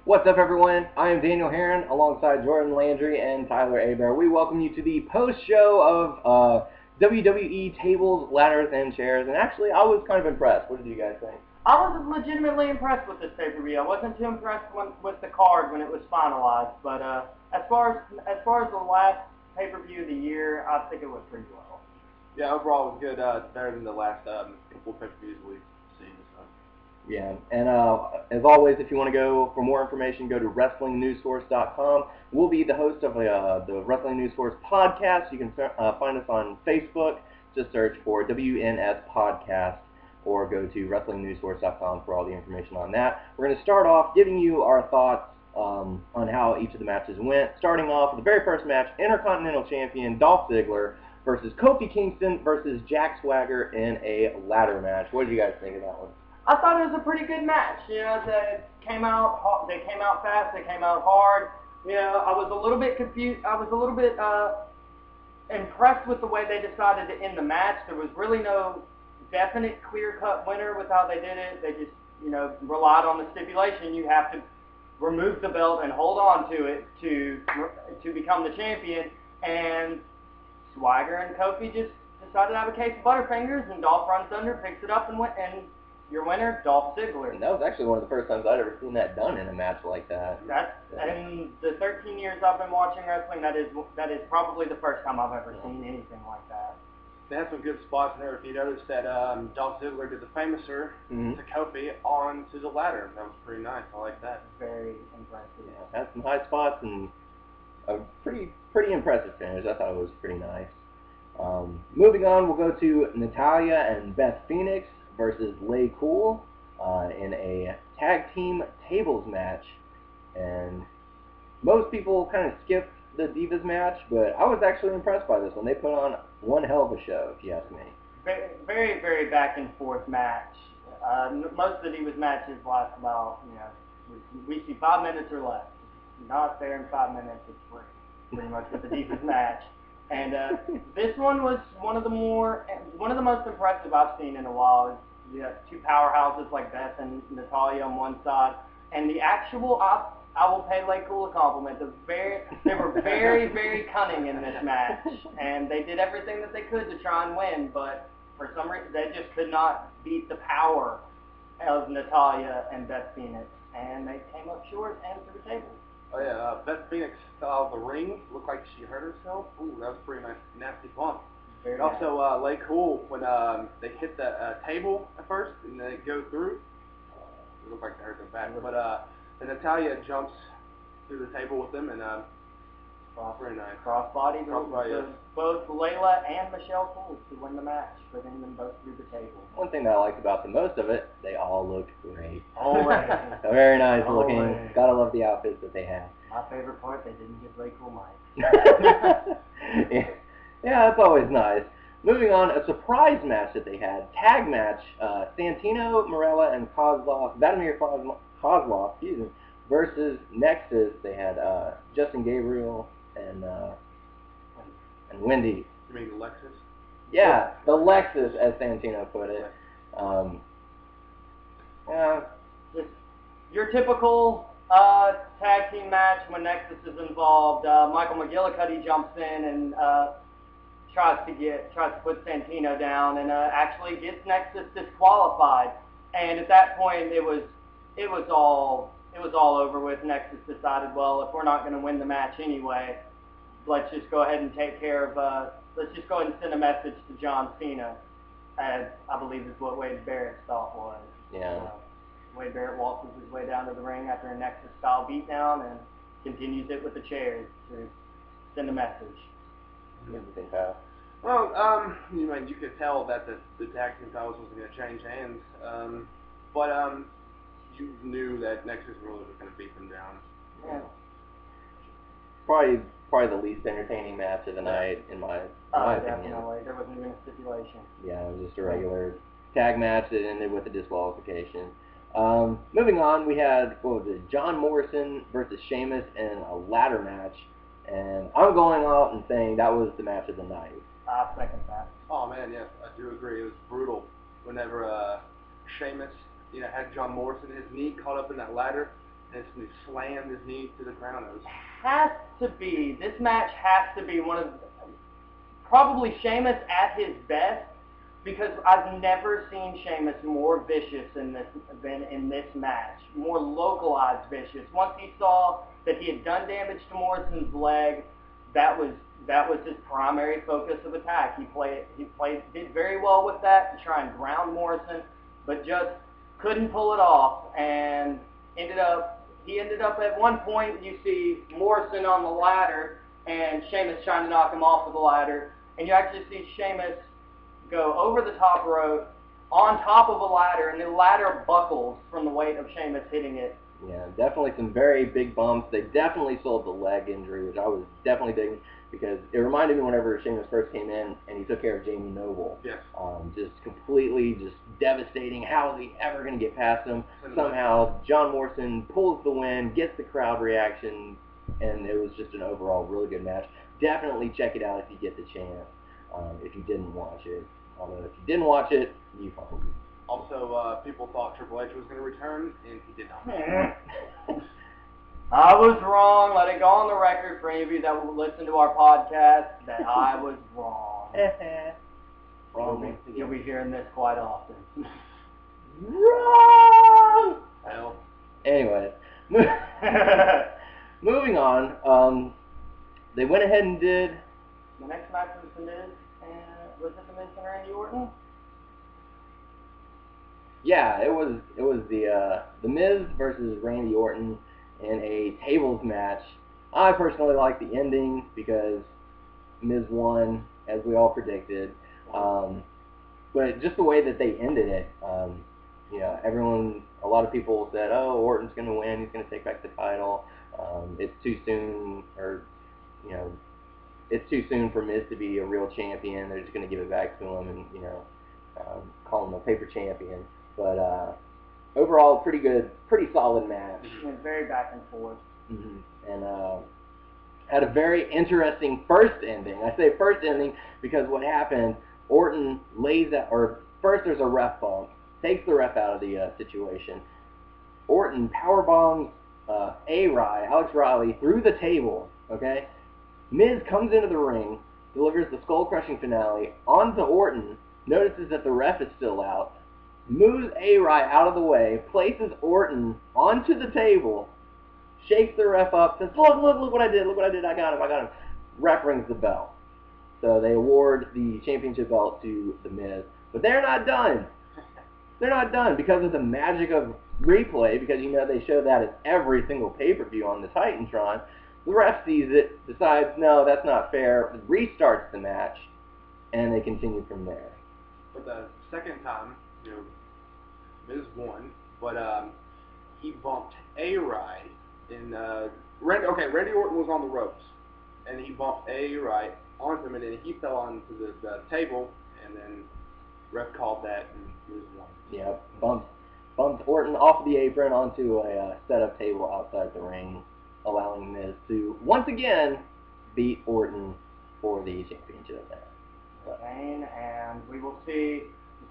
What's up, everyone? I am Daniel Herron, alongside Jordan Landry and Tyler Aber. We welcome you to the post-show of WWE Tables, Ladders, and Chairs. And actually, I was kind of impressed. What did you guys think? I was legitimately impressed with this pay-per-view. I wasn't too impressed with the card when it was finalized, but as far as the last pay-per-view of the year, I think it was pretty well. Yeah, overall it was good. Better than the last couple pay-per-views we've seen. So. Yeah, and as always, if you want to go for more information, go to WrestlingNewsSource.com. We'll be the host of the Wrestling News Source podcast. You can find us on Facebook. Just search for WNS Podcast, or go to WrestlingNewsSource.com for all the information on that. We're going to start off giving you our thoughts on how each of the matches went. Starting off with the very first match, Intercontinental Champion Dolph Ziggler versus Kofi Kingston versus Jack Swagger in a ladder match. What did you guys think of that one? I thought it was a pretty good match. You know, they came out fast, they came out hard. You know, I was a little bit confused. I was a little bit impressed with the way they decided to end the match. There was really no definite clear-cut winner with how they did it. They just, you know, relied on the stipulation. You have to remove the belt and hold on to it to become the champion. And Swagger and Kofi just decided to have a case of Butterfingers, and Dolph runs under, picks it up, and went. And your winner, Dolph Ziggler. And that was actually one of the first times I'd ever seen that done in a match like that. In the 13 years I've been watching wrestling, that is probably the first time I've ever seen anything like that. They had some good spots in there. If you noticed that Dolph Ziggler did the famouser to Kofi onto the ladder. That was pretty nice. I like that. Very impressive. Yeah, had some high spots and a pretty impressive finish. I thought it was pretty nice. Moving on, we'll go to Natalya and Beth Phoenix versus Lay Cool in a tag team tables match. And most people kind of skipped the Divas match, but I was actually impressed by this one. They put on one hell of a show, if you ask me. Very, very, very back and forth match. Most of the Divas matches last about, you know, we see 5 minutes or less. Not there in 5 minutes, it's free, pretty much with the Divas match. And this one was one of the most impressive I've seen in a while. You have two powerhouses like Beth and Natalya on one side, and the actual I will pay Lay Cool a compliment. They were very, very cunning in this match, and they did everything that they could to try and win. But for some reason, they just could not beat the power of Natalya and Beth Phoenix, and they came up short and through the table. Oh yeah, Beth Phoenix fell out of the ring. Looked like she hurt herself. Ooh, that was a pretty nice, nasty bump. Very also, Lay Cool, when they hit the table at first and they go through, it looked like they hurt their back. But and Natalya jumps through the table with them, and very nice. Crossbody both Layla and Michelle Cole to win the match, putting them both through the table. One thing that I liked about the most of it, they all looked great. Always. Very nice looking. Gotta love the outfits that they had. My favorite part, they didn't give Lay Cool mic. Yeah, that's always nice. Moving on, a surprise match that they had, tag match, Santino Marella and Vladimir Kozlov, versus Nexus. They had Justin Gabriel and Wendy. You mean the Lexus? Yeah, the Lexus, as Santino put it. Yeah. Just your typical tag team match when Nexus is involved. Michael McGillicuddy jumps in and tries to put Santino down, and actually gets Nexus disqualified. And at that point, it was all over with. Nexus decided, well, if we're not going to win the match anyway, let's just go ahead and take care of. Let's just go ahead and send a message to John Cena, as I believe is what Wade Barrett's thought was. Yeah. Wade Barrett waltzes his way down to the ring after a Nexus-style beatdown and continues it with the chairs to send a message. What do you think, Kyle? Well, you could tell that the tag team titles wasn't going to change hands, but you knew that Nexus really was going to beat them down. Yeah. Probably the least entertaining match of the night, in my opinion. Definitely. There wasn't even a stipulation. Yeah, it was just a regular tag match that ended with a disqualification. Moving on, we had, John Morrison versus Sheamus in a ladder match. And I'm going out and saying that was the match of the night. I second that. Oh man, yes, I do agree. It was brutal. Whenever Sheamus, had John Morrison, his knee caught up in that ladder, and he slammed slammed his knee to the ground. This match has to be one of, probably Sheamus at his best, because I've never seen Sheamus more vicious than in this match. More localized vicious. Once he saw that he had done damage to Morrison's leg, that was his primary focus of attack. He did very well with that to try and ground Morrison, but just couldn't pull it off, and he ended up at one point, you see Morrison on the ladder and Sheamus trying to knock him off of the ladder, and you actually see Sheamus go over the top rope on top of a ladder, and the ladder buckles from the weight of Sheamus hitting it. Yeah, definitely some very big bumps. They definitely sold the leg injury, which I was definitely digging, because it reminded me whenever Sheamus first came in and he took care of Jamie Noble. Yes. Just completely just devastating. How is he ever going to get past him? Somehow John Morrison pulls the win, gets the crowd reaction, and it was just an overall really good match. Definitely check it out if you get the chance, if you didn't watch it. Although if you didn't watch it, you probably. Also, people thought Triple H was going to return, and he did not. I was wrong. Let it go on the record for any of you that will listen to our podcast that I was wrong. Wrong. You'll be hearing this quite often. Wrong! Hell. Anyway, moving on. They went ahead and did. The next match was The Miz, and was it The Miz and Randy Orton? Yeah, it was the Miz versus Randy Orton in a tables match. I personally like the ending because Miz won, as we all predicted. But just the way that they ended it, a lot of people said, "Oh, Orton's going to win. He's going to take back the title. It's too soon, it's too soon for Miz to be a real champion. They're just going to give it back to him and call him a paper champion." But overall, pretty good, pretty solid match. It was very back and forth. Mm-hmm. And had a very interesting first ending. I say first ending because what happened, Orton lays out, or first there's a ref bump, takes the ref out of the situation. Orton powerbombs Alex Riley through the table, okay? Miz comes into the ring, delivers the skull-crushing finale onto Orton, notices that the ref is still out, moves A-Rye out of the way, places Orton onto the table, shakes the ref up, says, look what I did, I got him. Ref rings the bell. So they award the championship belt to The Miz. But they're not done. They're not done because of the magic of replay, because they show that at every single pay-per-view on the Titantron. The ref sees it, decides, no, that's not fair, restarts the match, and they continue from there. But the second time, Miz won, but he bumped A-Rye in Randy Orton was on the ropes, and he bumped A-Rye onto him, and then he fell onto the table, and then ref called that, and Miz won. Yeah, bumped Orton off the apron onto a set-up table outside the ring, allowing Miz to once again beat Orton for the championship match. And we will see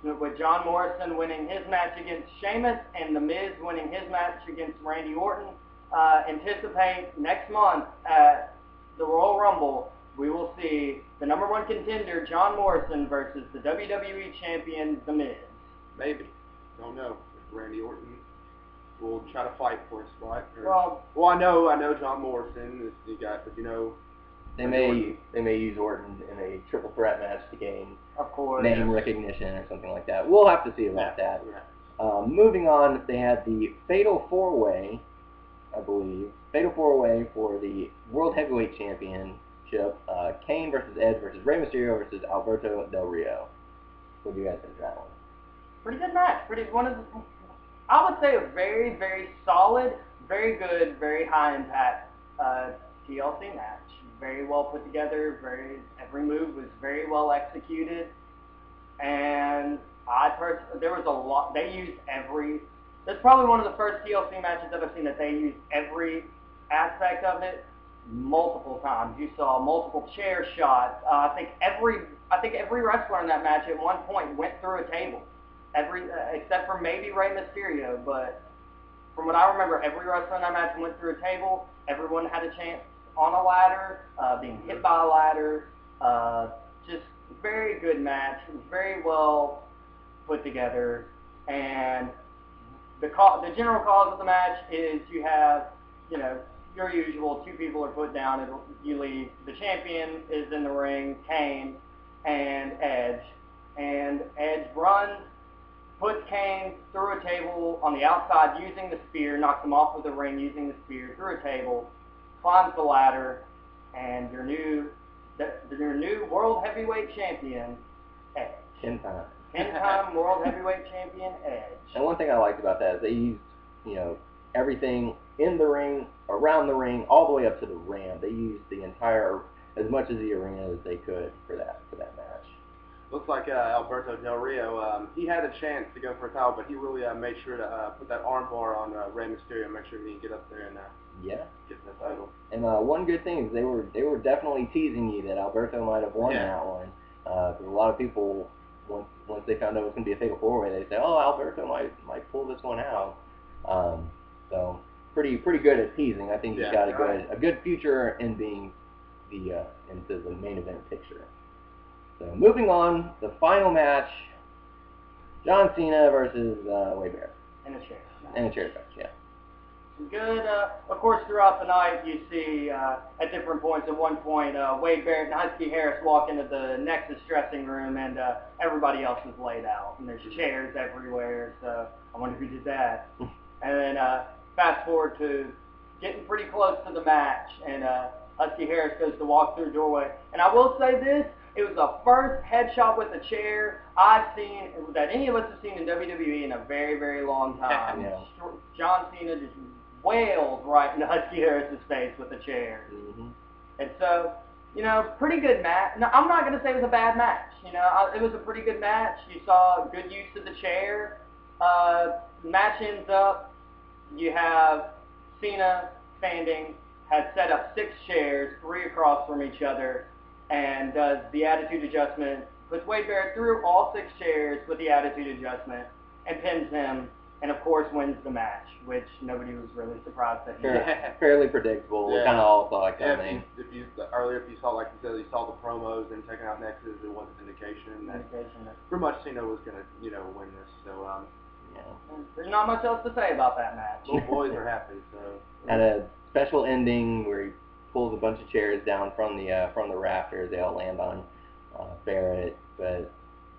with John Morrison winning his match against Sheamus and The Miz winning his match against Randy Orton. Anticipate next month at the Royal Rumble, we will see the number one contender, John Morrison, versus the WWE Champion, The Miz. Maybe. Don't know. If Randy Orton will try to fight for a spot. Well, I know John Morrison is the guy, but they may use Orton in a triple threat match to gain name recognition or something like that. We'll have to see about that. Yeah. Moving on, they had the Fatal 4-Way, I believe. Fatal 4-Way for the World Heavyweight Championship. Kane versus Edge versus Rey Mysterio versus Alberto Del Rio. What do you guys think of that one? Pretty good match. I would say a very, very solid, very good, very high impact TLC match. Very well put together. Every move was very well executed, and there was a lot. They used every. That's probably one of the first TLC matches that I've seen that they used every aspect of it multiple times. You saw multiple chair shots. I think every wrestler in that match at one point went through a table. Except for maybe Rey Mysterio, but from what I remember, every wrestling match went through a table. Everyone had a chance on a ladder, being hit by a ladder. Just very good match. It was very well put together. And the general cause of the match is you have, your usual, two people are put down and you leave. The champion is in the ring, Kane and Edge. And Edge runs, puts Kane through a table on the outside using the spear, knocks him off of the ring using the spear through a table, climbs the ladder, and your new World Heavyweight Champion, Edge. 10-time World Heavyweight Champion, Edge. And one thing I liked about that is they used, everything in the ring, around the ring, all the way up to the ramp. They used the entire, as much of the arena as they could for that match. Looks like Alberto Del Rio, he had a chance to go for a title, but he really made sure to put that arm bar on Rey Mysterio, make sure he can get up there and get the title. And one good thing is they were definitely teasing you that Alberto might have won that one. Because a lot of people, once they found out it was going to be a fatal four-way, they say, oh, Alberto might pull this one out. So pretty good at teasing. I think he's got a good future in being into the main event picture. So moving on, the final match, John Cena versus Wade Barrett. In a chair. In a chair match, yeah. Good. Of course, throughout the night, you see at different points. At one point, Wade Barrett and Husky Harris walk into the Nexus dressing room, and everybody else is laid out, and there's chairs everywhere. So I wonder who did that. And then fast forward to getting pretty close to the match, and Husky Harris goes to walk through a doorway. And I will say this. It was the first headshot with a chair I've seen, that any of us have seen in WWE in a very, very long time. Yeah. John Cena just wailed right into Husky Harris's face with a chair. Mm-hmm. And so, pretty good match. No, I'm not going to say it was a bad match. It was a pretty good match. You saw good use of the chair. Match ends up, you have Cena standing, has set up 6 chairs, 3 across from each other, and does the attitude adjustment, puts Wade Barrett through all 6 chairs with the attitude adjustment, and pins him, and of course wins the match, which nobody was really surprised that he did. Fairly predictable. We kind of all saw it coming. If you saw, like you said, you saw the promos and checking out Nexus, it was an indication that pretty much Cena was going to, win this. So, there's not much else to say about that match. Both boys are happy. So had a special ending where he pulls a bunch of chairs down from the rafters. They all land on Barrett. But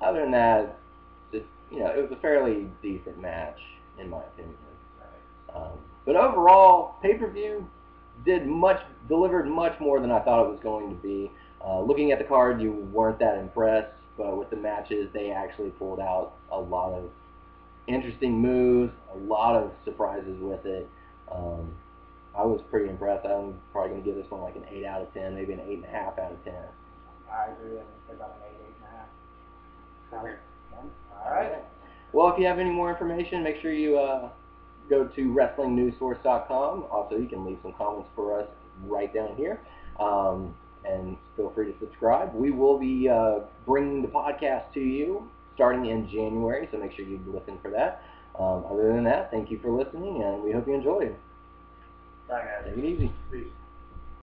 other than that, just it was a fairly decent match in my opinion. But overall, pay-per-view delivered much more than I thought it was going to be. Looking at the card, you weren't that impressed, but with the matches, they actually pulled out a lot of interesting moves, a lot of surprises with it. I was pretty impressed. I'm probably going to give this one like an 8 out of 10, maybe an 8.5 out of 10. I agree. I'm about an 8, 8.5. All right. Well, if you have any more information, make sure you go to WrestlingNewsSource.com. Also, you can leave some comments for us right down here. And feel free to subscribe. We will be bringing the podcast to you starting in January, so make sure you listen for that. Other than that, thank you for listening, and we hope you enjoyed. Bye, guys. Take it easy. peace.